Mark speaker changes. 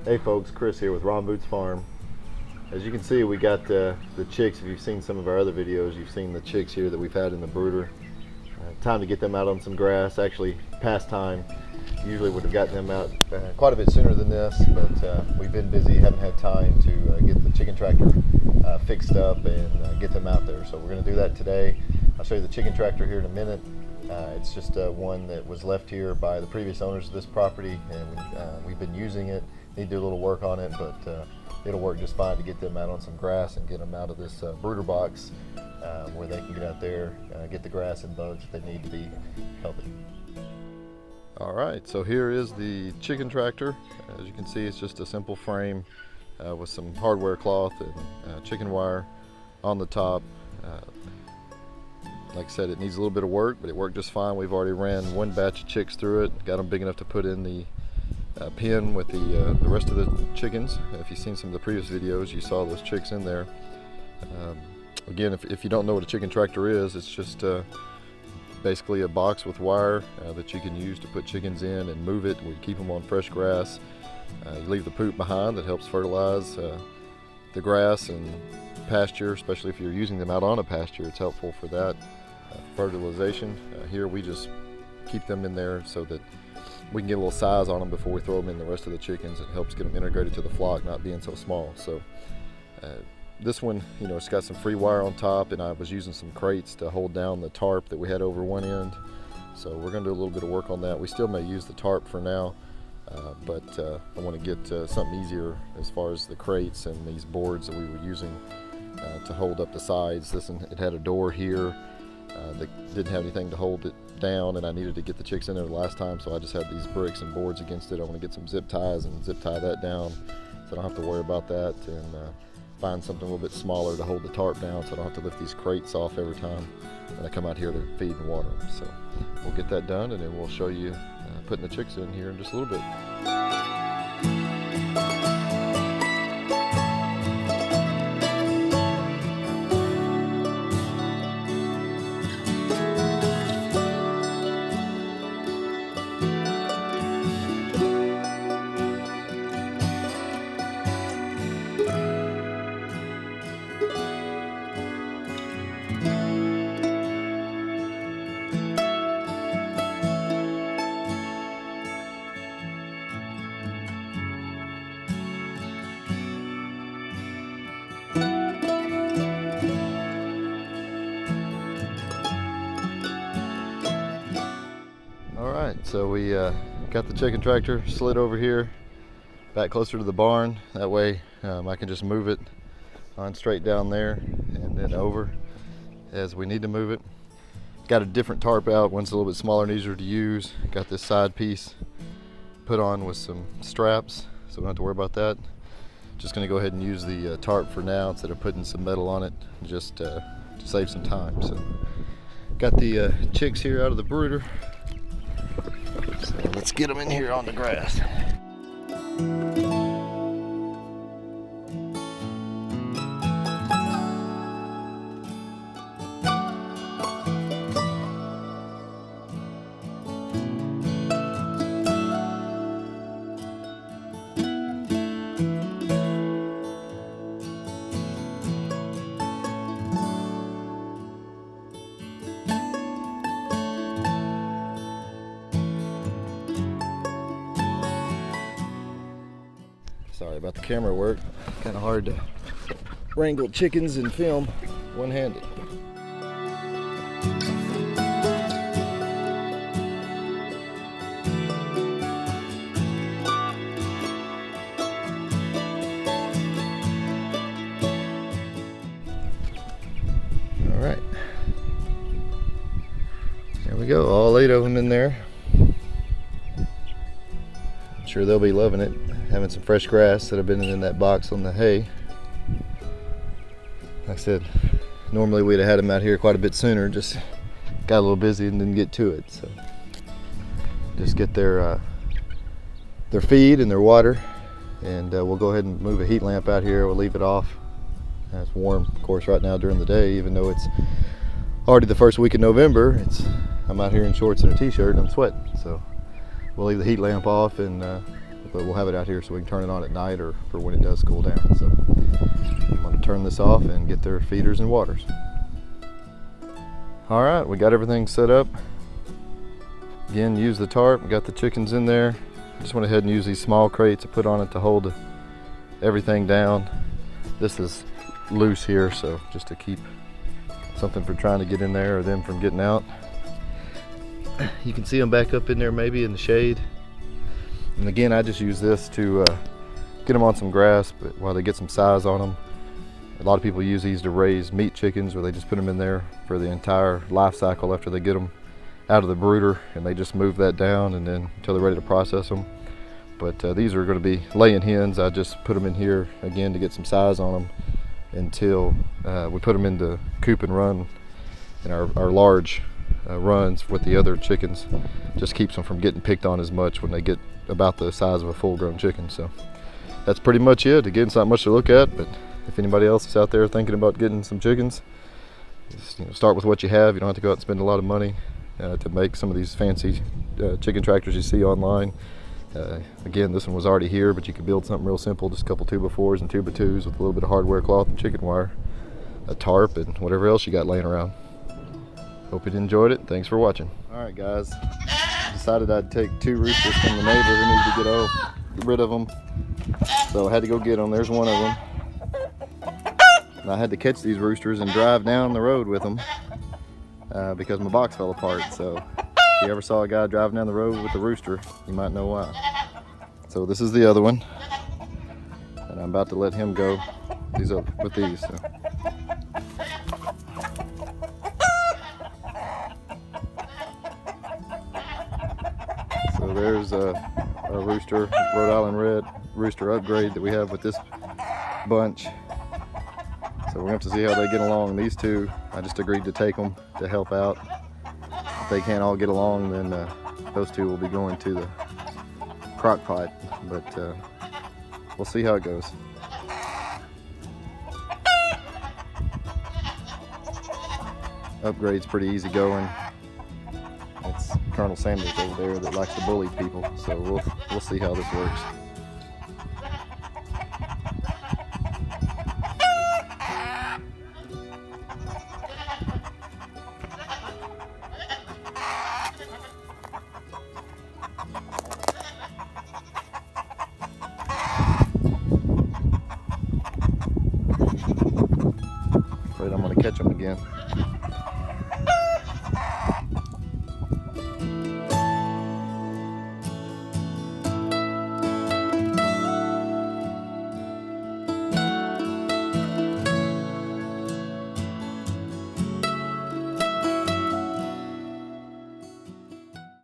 Speaker 1: Hey folks, Chris here with RonBootsFarm. As you can see, we got the chicks. If you've seen some of our other videos, you've seen the chicks here that we've had in the brooder. Time to get them out on some grass. Actually, past time. Usually would have gotten them out quite a bit sooner than this, but we've been busy, haven't had time to get the chicken tractor fixed up and get them out there. So we're going to do that today. I'll show you the chicken tractor here in a minute. It's just one that was left here by the previous owners of this property, and we've been using it. Need to do a little work on it, but it'll work just fine to get them out on some grass and get them out of this brooder box where they can get out there, get the grass and bugs that they need to be healthy. All right, so here is the chicken tractor. As you can see, it's just a simple frame with some hardware cloth and chicken wire on the top. Like I said, it needs a little bit of work, but it worked just fine. We've already ran one batch of chicks through it, got them big enough to put in the pen with the rest of the chickens. If you've seen some of the previous videos, you saw those chicks in there. Again, if you don't know what a chicken tractor is, it's just basically a box with wire that you can use to put chickens in and move it. We keep them on fresh grass. You leave the poop behind that helps fertilize the grass and pasture, especially if you're using them out on a pasture. It's helpful for that fertilization. Here we just keep them in there so that we can get a little size on them before we throw them in the rest of the chickens. It helps get them integrated to the flock, not being so small. So this one, you know, it's got some free wire on top, and I was using some crates to hold down the tarp that we had over one end. So we're going to do a little bit of work on that. We still may use the tarp for now, but I want to get something easier as far as the crates and these boards that we were using to hold up the sides. This one, it had a door here that didn't have anything to hold it down, and I needed to get the chicks in there the last time, so I just had these bricks and boards against it. I want to get some zip ties and zip tie that down so I don't have to worry about that, and find something a little bit smaller to hold the tarp down so I don't have to lift these crates off every time when I come out here to feed and water them. So we'll get that done, and then we'll show you putting the chicks in here in just a little bit. So we got the chicken tractor slid over here back closer to the barn. That way I can just move it on straight down there and then over as we need to move it. Got a different tarp out. One's a little bit smaller and easier to use. Got this side piece put on with some straps, so we don't have to worry about that. Just going to go ahead and use the tarp for now instead of putting some metal on it, just to save some time. So got the chicks here out of the brooder. So let's get them in here on the grass. Sorry about the camera work. Kind of hard to wrangle chickens and film one-handed. All right. There we go, all 8 of them in there. I'm sure they'll be loving it. Having some fresh grass that have been in that box on the hay. Like I said, normally we'd have had them out here quite a bit sooner, just got a little busy and didn't get to it. So just get their feed and their water, and we'll go ahead and move a heat lamp out here. We'll leave it off. It's warm, of course, right now during the day, even though it's already the first week of November. I'm out here in shorts and a t-shirt and I'm sweating. So we'll leave the heat lamp off and but we'll have it out here so we can turn it on at night or for when it does cool down. So I'm going to turn this off and get their feeders and waters. All right, we got everything set up. Again, use the tarp, got the chickens in there. Just went ahead and used these small crates to put on it to hold everything down. This is loose here, so just to keep something for trying to get in there or them from getting out. You can see them back up in there maybe in the shade. And again, I just use this to get them on some grass, but while they get some size on them. A lot of people use these to raise meat chickens, where they just put them in there for the entire life cycle after they get them out of the brooder, and they just move that down and then until they're ready to process them. But these are going to be laying hens. I just put them in here again to get some size on them until we put them into coop and run in our large runs with the other chickens. Just keeps them from getting picked on as much when they get about the size of a full-grown chicken. So that's pretty much it. Again, it's not much to look at, but if anybody else is out there thinking about getting some chickens, just, start with what you have. You don't have to go out and spend a lot of money to make some of these fancy chicken tractors you see online. Again, this one was already here, but you could build something real simple, just a couple 2x4s and 2x2s with a little bit of hardware cloth and chicken wire, a tarp, and whatever else you got laying around. Hope you enjoyed it. Thanks for watching. All right, guys. Decided I'd take 2 roosters from the neighbor who needed to get rid of them. So I had to go get them. There's one of them. And I had to catch these roosters and drive down the road with them because my box fell apart. So if you ever saw a guy driving down the road with a rooster, you might know why. So this is the other one, and I'm about to let him go. He's up with these. So. So there's a rooster, Rhode Island Red rooster upgrade that we have with this bunch. So we're going to have to see how they get along. These two, I just agreed to take them to help out. If they can't all get along, then those two will be going to the crock pot. But we'll see how it goes. Upgrade's pretty easy going. It's Colonel Sanders over there that likes to bully people, so we'll see how this works. Afraid I'm gonna catch them again.